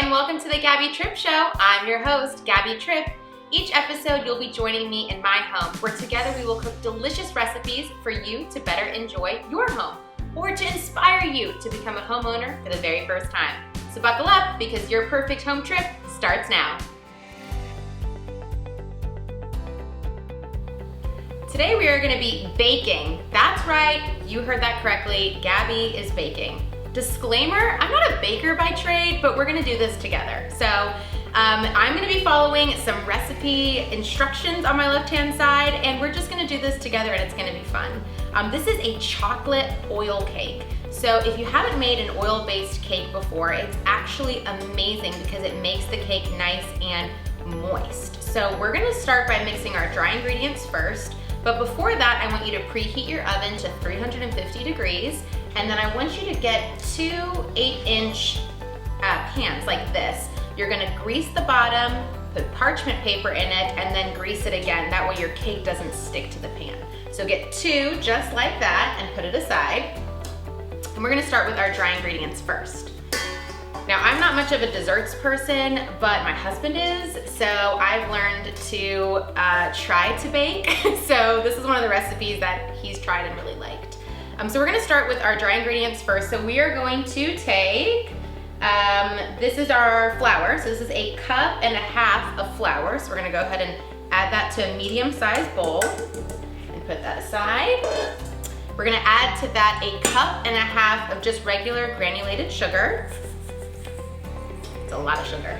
and welcome to the Gabby Tripp Show. I'm your host, Gabby Tripp. Each episode, you'll be joining me in my home, where together we will cook delicious recipes for you to better enjoy your home, or to inspire you to become a homeowner for the very first time. So buckle up, because your perfect home trip starts now. Today we are going to be baking. That's right, you heard that correctly. Gabby is baking. Disclaimer, I'm not a baker by trade, but we're gonna do this together. So I'm gonna be following some recipe instructions on my left-hand side, and we're just gonna do this together, and it's gonna be fun. This is a chocolate oil cake. So if you haven't made an oil-based cake before, it's actually amazing because it makes the cake nice and moist. So we're gonna start by mixing our dry ingredients first, but before that, I want you to preheat your oven to 350 degrees. And then I want you to get two 8-inch pans like this. You're gonna grease the bottom, put parchment paper in it, and then grease it again. That way your cake doesn't stick to the pan. So get two just like that and put it aside. And we're gonna start with our dry ingredients first. Now, I'm not much of a desserts person, but my husband is, so I've learned to try to bake. So this is one of the recipes that he's tried and really liked. So we're gonna start with our dry ingredients first. So we are going to take, this is our flour. So this is 1.5 cups of flour. So we're gonna go ahead and add that to a medium-sized bowl and put that aside. We're gonna add to that 1.5 cups of just regular granulated sugar. It's a lot of sugar.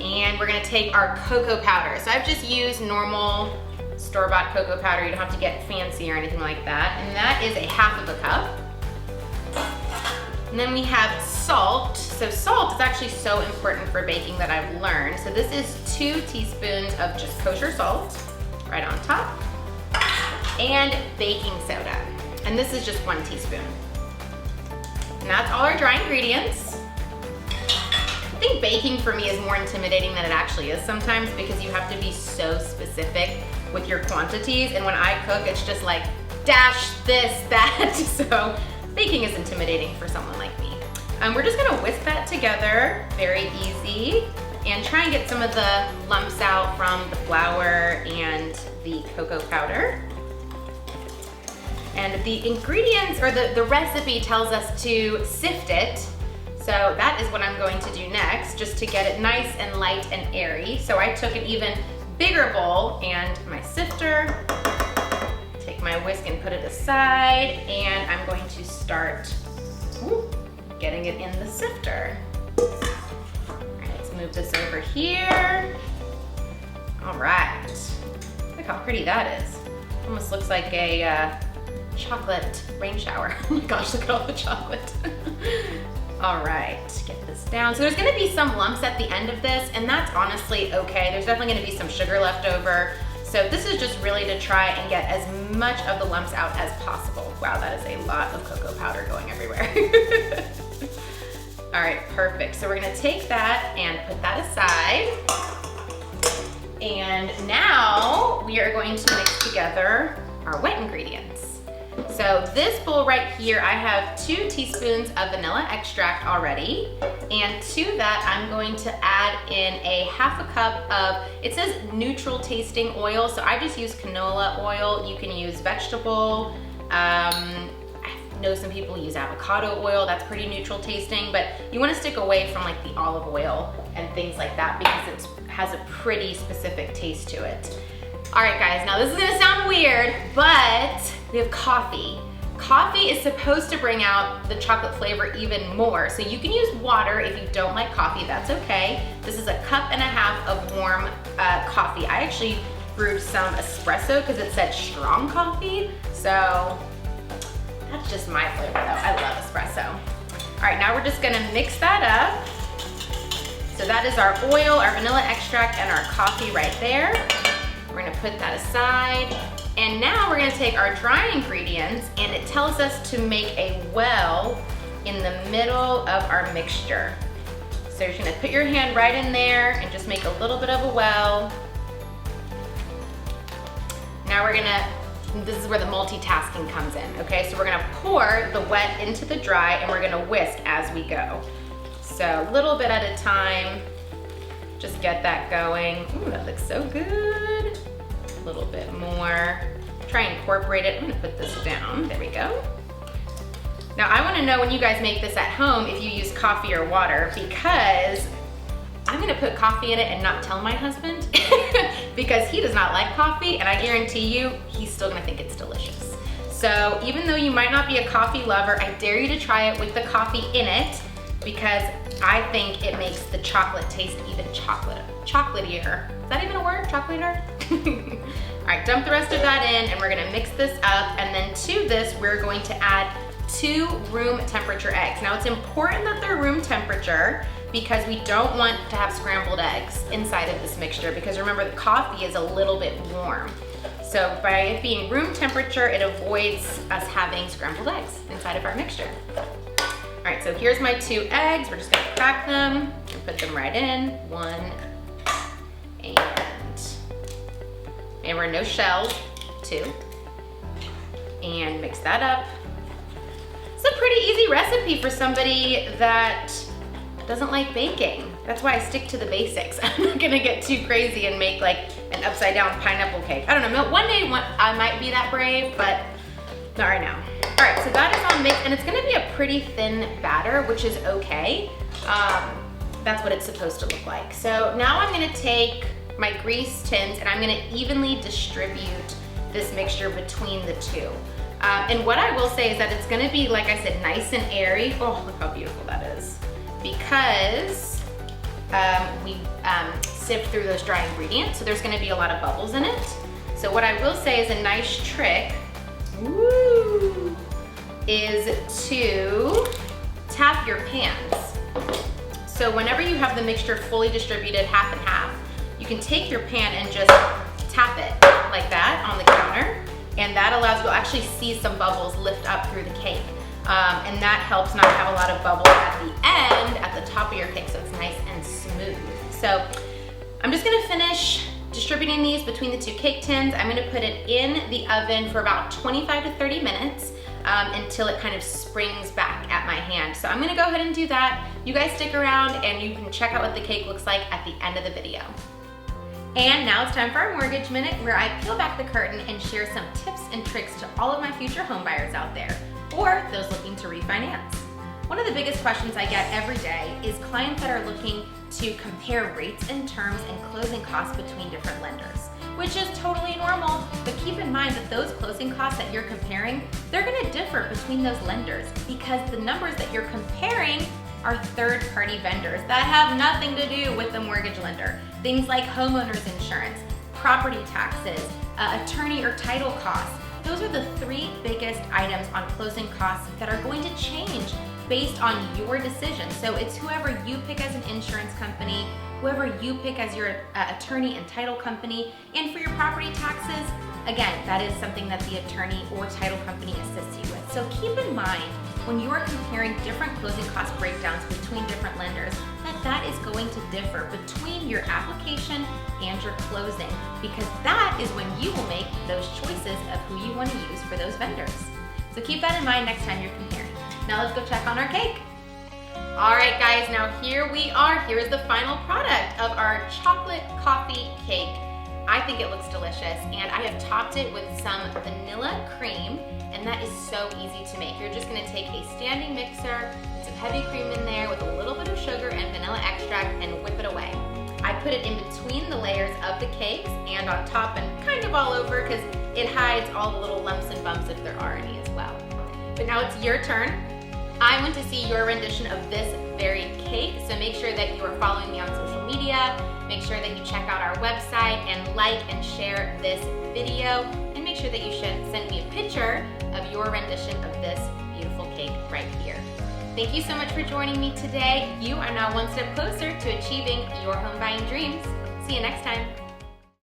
And we're gonna take our cocoa powder. So I've just used normal store-bought cocoa powder. You don't have to get fancy or anything like that. And that is 1/2 cup. And then we have salt. So salt is actually so important for baking that I've learned. So this is 2 teaspoons of just kosher salt right on top. And baking soda. And this is just 1 teaspoon. And that's all our dry ingredients. I think baking for me is more intimidating than it actually is sometimes, because you have to be so specific with your quantities, and when I cook, it's just like dash this, that. So baking is intimidating for someone like me. We're just gonna whisk that together, very easy, and try and get some of the lumps out from the flour and the cocoa powder. And the ingredients, or the recipe tells us to sift it. So that is what I'm going to do next, just to get it nice and light and airy. So I took an even bigger bowl and my sifter, take my whisk and put it aside, and I'm going to start getting it in the sifter. All right, let's move this over here. All right, look how pretty that is. Almost looks like a chocolate rain shower. Oh my gosh, look at all the chocolate. All right, get this down. So there's gonna be some lumps at the end of this, and that's honestly okay. There's definitely gonna be some sugar left over. So this is just really to try and get as much of the lumps out as possible. Wow, that is a lot of cocoa powder going everywhere. All right, perfect. So we're gonna take that and put that aside. And now we are going to mix together our wet ingredients. So this bowl right here, I have 2 teaspoons of vanilla extract already. And to that, I'm going to add in 1/2 cup of, it says neutral tasting oil. So I just use canola oil. You can use vegetable. I know some people use avocado oil. That's pretty neutral tasting, but you want to stick away from like the olive oil and things like that, because it has a pretty specific taste to it. All right, guys, now this is gonna sound weird, but we have coffee. Coffee is supposed to bring out the chocolate flavor even more. So you can use water if you don't like coffee, that's okay. This is 1.5 cups of warm coffee. I actually brewed some espresso because it said strong coffee. So that's just my flavor though, I love espresso. All right, now we're just gonna mix that up. So that is our oil, our vanilla extract, and our coffee right there. We're gonna put that aside. And now we're gonna take our dry ingredients, and it tells us to make a well in the middle of our mixture. So you're just gonna put your hand right in there and just make a little bit of a well. Now we're gonna, this is where the multitasking comes in, okay? So we're gonna pour the wet into the dry, and we're gonna whisk as we go. So a little bit at a time, just get that going. Ooh, that looks so good. A little bit more. Try and incorporate it. I'm gonna put this down, there we go. Now I wanna know when you guys make this at home if you use coffee or water, because I'm gonna put coffee in it and not tell my husband because he does not like coffee, and I guarantee you, he's still gonna think it's delicious. So even though you might not be a coffee lover, I dare you to try it with the coffee in it, because I think it makes the chocolate taste even chocolatier. Is that even a word, chocolatier? All right, dump the rest of that in, and we're gonna mix this up, and then to this, we're going to add 2 room temperature eggs. Now it's important that they're room temperature because we don't want to have scrambled eggs inside of this mixture, because remember the coffee is a little bit warm. So by it being room temperature, it avoids us having scrambled eggs inside of our mixture. All right, so here's my 2 eggs. We're just gonna crack them and put them right in. 1, and remember, no shells, 2. And mix that up. It's a pretty easy recipe for somebody that doesn't like baking. That's why I stick to the basics. I'm not gonna get too crazy and make like an upside down pineapple cake. I don't know, one day I might be that brave, but not right now. All right, so that is all mixed, and it's gonna be a pretty thin batter, which is okay. That's what it's supposed to look like. So now I'm gonna take my grease tins and I'm gonna evenly distribute this mixture between the 2. And what I will say is that it's gonna be, like I said, nice and airy. Oh, look how beautiful that is. Because we sift through those dry ingredients, so there's gonna be a lot of bubbles in it. So what I will say is a nice trick, woo, is to tap your pans. So whenever you have the mixture fully distributed, half and half, you can take your pan and just tap it like that on the counter, and that allows, you'll actually see some bubbles lift up through the cake. And that helps not have a lot of bubbles at the end, at the top of your cake, so it's nice and smooth. So I'm just gonna finish distributing these between the 2 cake tins. I'm gonna put it in the oven for about 25 to 30 minutes until it kind of springs back at my hand. So I'm gonna go ahead and do that. You guys stick around and you can check out what the cake looks like at the end of the video. And now it's time for our Mortgage Minute, where I peel back the curtain and share some tips and tricks to all of my future home buyers out there, or those looking to refinance. One of the biggest questions I get every day is clients that are looking to compare rates and terms and closing costs between different lenders, which is totally normal, but keep in mind that those closing costs that you're comparing, they're gonna differ between those lenders, because the numbers that you're comparing are third-party vendors that have nothing to do with the mortgage lender. Things like homeowners insurance, property taxes, attorney or title costs. Those are the 3 biggest items on closing costs that are going to change based on your decision. So it's whoever you pick as an insurance company, whoever you pick as your attorney and title company, and for your property taxes, again, that is something that the attorney or title company assists you with. So keep in mind, when you are comparing different closing cost breakdowns between different lenders, that is going to differ between your application and your closing, because that is when you will make those choices of who you want to use for those vendors. So keep that in mind next time you're comparing. Now let's go check on our cake. All right, guys, now here we are. Here's the final product of our chocolate coffee cake. I think it looks delicious, and I have topped it with some vanilla cream, and that is so easy to make. You're just gonna take a standing mixer, put some heavy cream in there with a little bit of sugar and vanilla extract, and whip it away. I put it in between the layers of the cakes and on top and kind of all over, because it hides all the little lumps and bumps if there are any as well. But now it's your turn. I want to see your rendition of this very cake, so make sure that you are following me on social media. Make sure that you check out our website and like and share this video, and make sure that you should send me a picture of your rendition of this beautiful cake right here. Thank you so much for joining me today. You are now one step closer to achieving your home buying dreams. See you next time.